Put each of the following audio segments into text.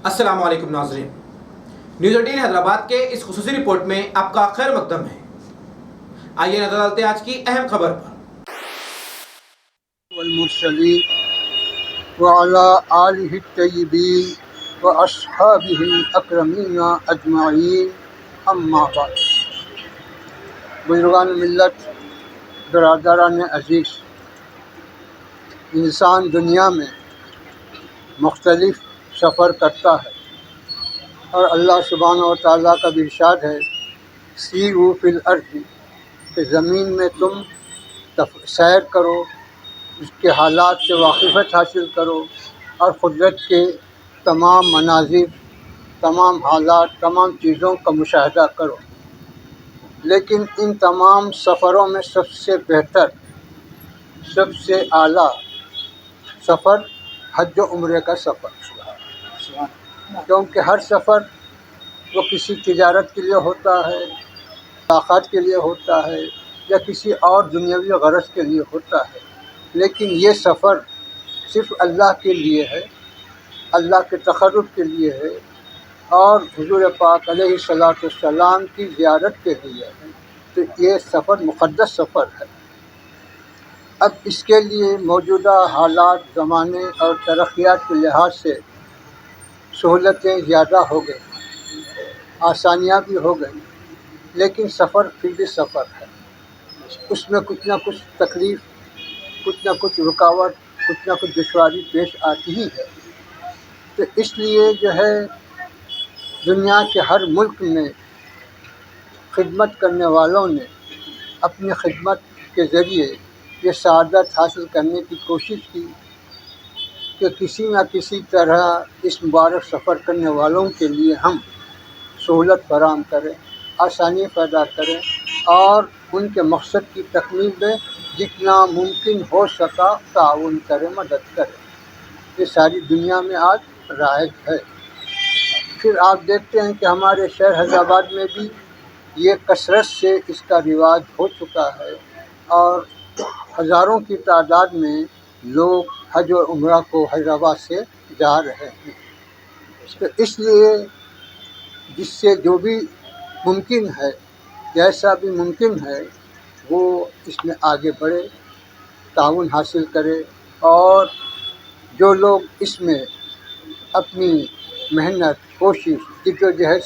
अस्सलाम वालेकुम नाज़रीन, न्यूज़ 18 हैदराबाद के इस खुसूसी रिपोर्ट में आपका खैर मकदम है। आइए नजर डालते हैं आज की अहम खबर पर। वल्मुरसलीन व अला आलिहि तय्यबीन व अस्हाबिहिल अकरमीन अजमाइन, अम्मा बाद। बुजुर्गान मिल्लत, बरादरान अज़ीज़, इंसान दुनिया में मुख्तलिफ सफ़र करता है और अल्लाह सुब्हानहू व तआला का भी इरशाद है, सीरू फिल अर्ज़, कि ज़मीन में तुम सैर करो, उसके हालात से वाक़िफ़त हासिल करो और क़ुदरत के तमाम मनाज़िर, तमाम हालात, तमाम चीज़ों का मुशाहिदा करो। लेकिन इन तमाम सफ़रों में सबसे बेहतर, सबसे आला सफ़र हज व उम्रे का सफ़र, क्योंकि हर सफ़र वो किसी तिजारत के लिए होता है, मुलाक़ात के लिए होता है या किसी और दुनियावी गरज़ के लिए होता है, लेकिन ये सफ़र सिर्फ़ अल्लाह के लिए है, अल्लाह के तक़र्रुब के लिए है और हुज़ूर पाक अलैहिस्सलातु वस्सलाम की ज़ियारत के लिए है। तो ये सफ़र मुक़द्दस सफ़र है। अब इसके लिए मौजूदा हालात, ज़माने और तरक्यात के लिहाज से सहूलतें ज़्यादा हो गई, आसानियाँ भी हो गई, लेकिन सफ़र फिर भी सफ़र है। उसमें कुछ ना कुछ तकलीफ़, कुछ ना कुछ रुकावट, कुछ ना कुछ दुश्वारी पेश आती ही है। तो इसलिए जो है, दुनिया के हर मुल्क में खिदमत करने वालों ने अपनी खिदमत के ज़रिए ये सआदत हासिल करने की कोशिश की कि किसी न किसी तरह इस मुबारक सफ़र करने वालों के लिए हम सहूलत फराहम करें, आसानी पैदा करें और उनके मकसद की तकमील में जितना मुमकिन हो सका ताउन करें, मदद करें। ये सारी दुनिया में आज राइज है। फिर आप देखते हैं कि हमारे शहर हैदराबाद में भी ये कसरत से इसका रिवाज हो चुका है और हज़ारों की तादाद में लोग हज और उम्रा को हैदराबाद से जा रहे हैं। तो इसलिए जिससे जो भी मुमकिन है, जैसा भी मुमकिन है, वो इसमें आगे बढ़े, ताउन हासिल करे और जो लोग इसमें अपनी मेहनत, कोशिश, जिद्दोजहद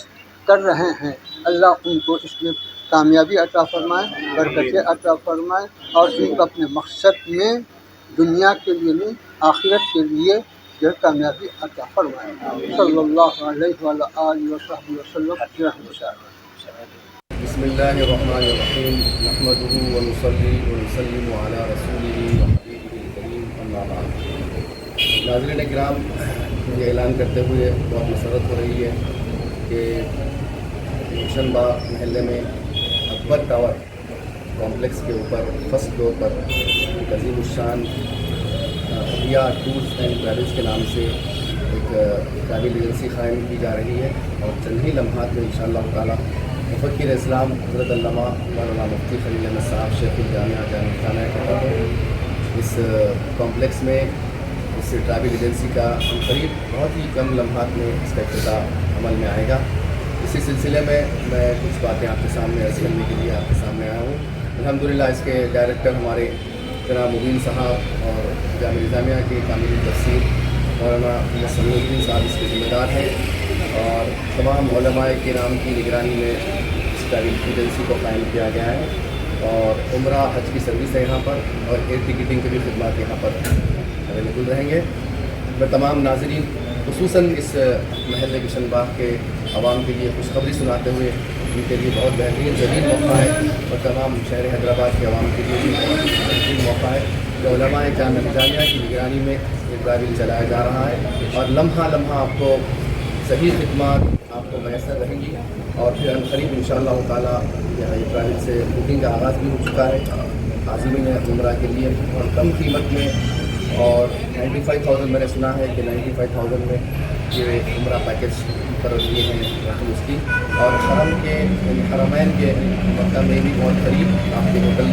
कर रहे हैं, अल्लाह उनको इसमें कामयाबी अता फ़रमाए, बरकतें अता फ़रमाए और उनको अपने मकसद में दुनिया के लिए नहीं, आखिरत के लिए जो कामयाबी अता फ़रमाए। सल्लल्लाहु अलैहि व आलिहि वसल्लम। बिस्मिल्लाहिर्रहमानिर्रहीम, नहमदुहु व नुसल्ली व नुसल्लिमु अला रसूलिही व हबीबिहिल करीम, अम्मा बाद। नाज़रीन किराम, ये ऐलान करते हुए बहुत मसरत हो रही है कि गुलशन बाग महल्ले में अकबर टावर कॉम्प्लेक्स के ऊपर फर्स्ट फ्लोर पर अज़ीमुश्शान रिया टूर्स एंड ट्रैवल्स के नाम से एक ट्रैवल एजेंसी क़ायम की जा रही है और चंद ही लम्हात में इंशाअल्लाह ताला मुफ़क्किर इस्लाम हज़रत अल्लामा मौलाना मुफ्ती खलील अहमद साहब शेखुल जामिया जामिया कहता इस कॉम्प्लेक्स में इस ट्रैवल एजेंसी का करीब बहुत ही कम लम्हात में इसका इफ्तिताह अमल में आएगा। इसी सिलसिले में मैं कुछ बातें आपके सामने अर्ज़ करने के लिए आपके सामने आया हूँ। अल्हम्दुलिल्लाह इसके डायरेक्टर हमारे जनाब मुबीन साहब और जामिया निज़ामिया के कामिल तफसीर मौलाना समीउद्दीन साहब इसके ज़िम्मेदार हैं और तमाम उलमाए किराम की निगरानी में इस ट्रैवल एजेंसी को कायम किया गया है और उम्रा हज की सर्विस है यहाँ पर और एयर टिकटिंग की भी खिदमत यहाँ पर अवेलेबल रहेंगे। मैं तमाम नाज़रीन खुसूसन इस महल गुलशन बाग के आवाम के लिए खुशखबरी सुनाते हुए उनके लिए बहुत बेहतरीन जमीन मौका है और तमाम शहर हैदराबाद के आवाम के लिए भी बहुत बेहतरीन मौका है कि उलमाए जामिया निज़ामिया की निगरानी में ये ट्रैवल चलाया जा रहा है और लम्हा लम्हा आपको सही खिदमत आपको मैसर रहेंगी और फिर अनक़रीब इंशाअल्लाह ताला ये ट्रैवल से बुकिंग का आगाज़ भी हो चुका है आज़मीन उम्रा के लिए और कम कीमत में और 95,000 मैंने सुना है कि 95,000 में ये उम्रा पैकेज कर दिए हैं रकम उसकी और हरम के हरमैन के मक्का में भी बहुत करीब आपके होटल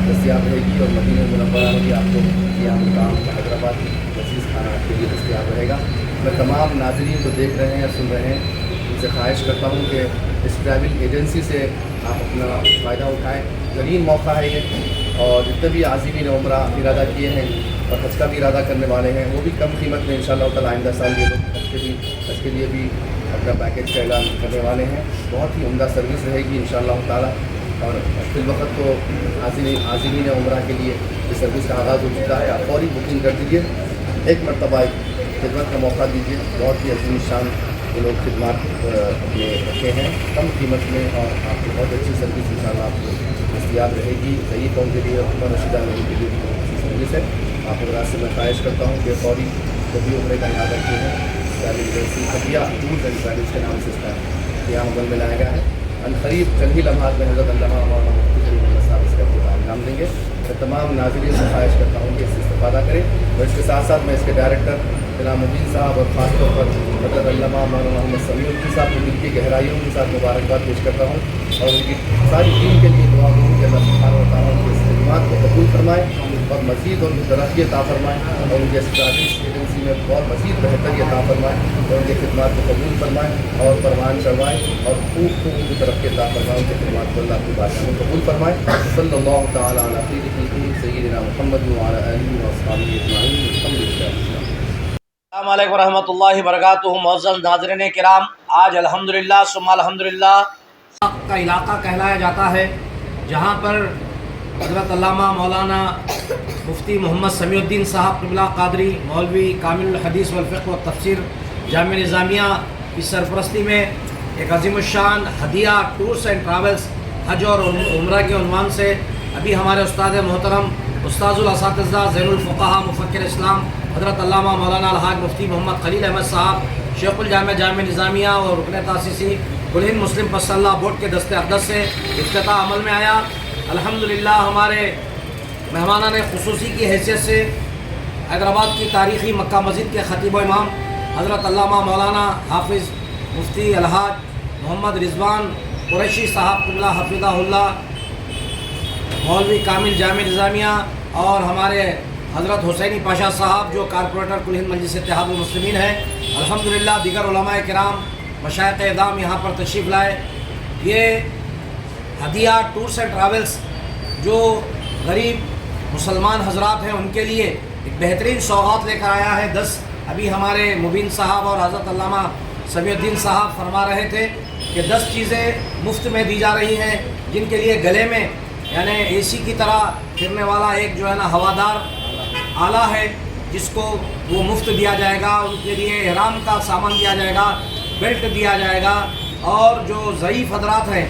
दस्तियाब रहेगी और मदीना मुनव्वरा में भी आपको यहाँ मुकाम हैदराबाद लजीज़ खाना आपके लिए दस्तियाब रहेगा। मैं तमाम नाज़रीन जो देख रहे हैं सुन रहे हैं उनसे ख्वाहिश करता हूँ कि इस ट्रैवल एजेंसी से आप अपना फ़ायदा उठाएँ। ज़रीन मौका है ये, और जितने भी आज़मीन उम्रा इरादा किए हैं और हज का भी इरादा करने वाले हैं वो भी कम कीमत में इंशाअल्लाह ताला आइंदा साल ये लोग हज के लिए भी अपना पैकेज का ऐलान करने वाले हैं। बहुत ही उम्दा सर्विस रहेगी इंशाअल्लाह ताला। और फिल वक्त तो आज़मीन उम्रा के लिए इस सर्विस का आगाज़ हो चुका है। आप फौरी बुकिंग कर दीजिए, एक मरतबा खिदमत का मौका दीजिए। बहुत ही अजीम शान ये लोग खिदमत अपने रखे हैं कम कीमत में, और आपको बहुत अच्छी सर्विस इंशाअल्लाह आपको दस्तियाब रहेगी। ज़ईफ़ों के लिए और रशीदा लोगों के लिए अच्छी सर्विस है। आप हज़रात से मैं ख्वाहिश करता हूँ कि फौरी कभी उम्रे का इरादा किए हैं travel agency Khabia tours and travels के नाम से इसका क़याम अमल में लाया गया है। अनकरीब चंद ही लम्हात में हज़रत अल्लामा मौलाना मुफ्ती करीम मोहम्मद साहब इसका इनाम देंगे। मैं तमाम नाज़रीन से ख्वाहिश करता हूँ कि इससे इस्तेफ़ादा करें। और इसके साथ साथ मैं इसके डायरेक्टर जनाब मुबीन साहब और ख़ास तौर पर हज़रत अल्लामा मौलाना मोहम्मद समीउद्दीन साहब को दिल की गहराइयों के साथ मुबारकबाद पेश करता हूँ, और उनकी सारी टीम के लिए दुआ करूँ कि अल्लाह सुब्हानहू व तआला उनकी इस खिदमत को कबूल फरमाए और मज़ीद उनकी तरक्की अता फरमाए, और उनकी इस ट्रैवल एजेंसी में बहुत मज़ीद बेहतरी अता फरमाए, और उनकी खिदमत को कबूल फरमाए और परवान चढ़वाए, और खूब उनकी तरक्की अता फरमाए। उनकी खिदमत को अल्लाह की बारगाह में कबूल फरमाए। सल्लल्लाहु तआला अला सय्यिदिना मुहम्मद व अला आलिहि व अस्हाबिहि अजमईन। अल्हम्दुलिल्लाह। अस्सलाम वालेकुम रहमतुल्लाहि व बरकातुहू। मुअज़्ज़ज़ नाज़रीन किराम, आज अल्हम्दुलिल्लाह सुम्मा अल्हम्दुलिल्लाह का इलाका कहलाया जाता है, जहाँ पर हज़रत अल्लामा मौलाना मुफ्ती मोहम्मद समीउद्दीन साहब क़िबला क़ादरी मौलवी कामिल हदीस वल फ़िक़्ह व तफ़सीर जामिया निज़ामिया की सरपरस्ती में एक अज़ीमुश्शान हदिया टूर्स एंड ट्रैवल्स हज और उम्रा के उन्वान से अभी हमारे उस्ताद मोहतरम उस्ताज़ुल असातिज़ा ज़ैनुल फ़ुक़हा मुफ़क्किर इस्लाम हज़रत अल्लामा मौलाना अलहाज मुफ्ती मोहम्मद खलील अहमद साहब शेखुल जामिया निज़ामिया और रुकन तासीसी कुल हिंद मुस्लिम फसल्ला बोर्ड के दस्ते अक़दस से इफ्तिताह अमल में आया। अल्हम्दुलिल्लाह हमारे मेहमानान ख़ुसूसी की हैसियत से हैदराबाद की तारीख़ी मक्का मस्जिद के ख़तीब व इमाम हज़रत अल्लामा मौलाना हाफिज़ मुफ्ती अलहाज मोहम्मद रिज़वान कुरैशी साहब क़िबला हफ़िज़हुल्लाह मौलवी कामिल जामिया निज़ामिया और हमारे हज़रत हुसैनी पाशा साहब जो कारपोरेटर कुल हिंद मजलिस इत्तेहादुल मुस्लिमीन है, अल्हम्दुलिल्लाह दीगर उलमाए किराम मशाइख़ एज़ाम यहाँ पर तशरीफ़ लाए। ये हदिया टूर्स एंड ट्रैवल्स जो गरीब मुसलमान हजरात हैं उनके लिए एक बेहतरीन सौगात लेकर आया है। 10 अभी हमारे मुबीन साहब और हज़रत अल्लामा समीउद्दीन साहब फरमा रहे थे कि 10 चीज़ें मुफ्त में दी जा रही हैं, जिनके लिए गले में यानी एसी की तरह फिरने वाला एक जो है ना हवादार आला है जिसको वो मुफ्त दिया जाएगा। उनके लिए इहराम का सामान दिया जाएगा, बेल्ट दिया जाएगा, और जो ज़ईफ़ हजरात हैं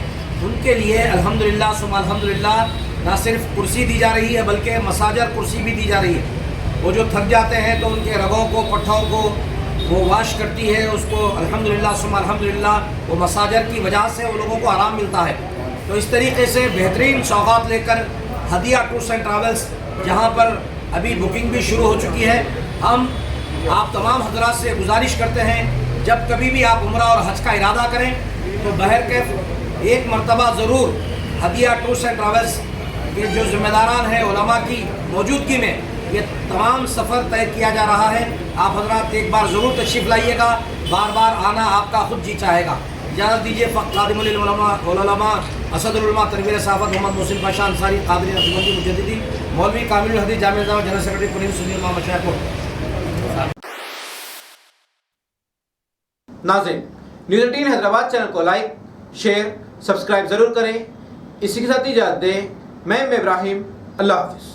उनके लिए अल्हम्दुलिल्लाह सुम्मा अल्हम्दुलिल्लाह ना सिर्फ कुर्सी दी जा रही है बल्कि मसाजर कुर्सी भी दी जा रही है। वो जो थक जाते हैं तो उनके रगों को पट्ठों को वो वाश करती है, उसको अल्हम्दुलिल्लाह सुम्मा अल्हम्दुलिल्लाह वो मसाजर की वजह से वो लोगों को आराम मिलता है। तो इस तरीके से बेहतरीन सौगात लेकर हदिया टूर्स एंड ट्रैवल्स जहाँ पर अभी बुकिंग भी शुरू हो चुकी है। हम आप तमाम हजरात से गुजारिश करते हैं जब कभी भी आप उम्रा और हज का इरादा करें तो बहर कैफ एक मरतबा ज़रूर हदिया टूर्स एंड ट्रैवल्स के जो ज़िम्मेदारान हैं उलमा की मौजूदगी में ये तमाम सफ़र तय किया जा रहा है। आप हजरात एक बार ज़रूर तशरीफ़ लाइएगा, बार बार आना आपका खुद जी चाहेगा। इजाज़त दीजिए। फ़ादिमुल उलमा असदुल उलमा तनवीर साहब मोहम्मद मोहसिन पाशा अंसारी क़ादरी नक़शबंदी मुजद्दिदी मौलवी कामिल हदीस जामिया निज़ामिया जनरल सेक्रेटरी कुल हिंद सुन्नी उलमा मशाइख़। नाज़रीन, न्यूज़ 18 हैदराबाद चैनल को लाइक शेयर सब्सक्राइब ज़रूर करें। इसी के साथ इजाज़त दें। मैं इब्राहिम, अल्लाह हाफ़िज़।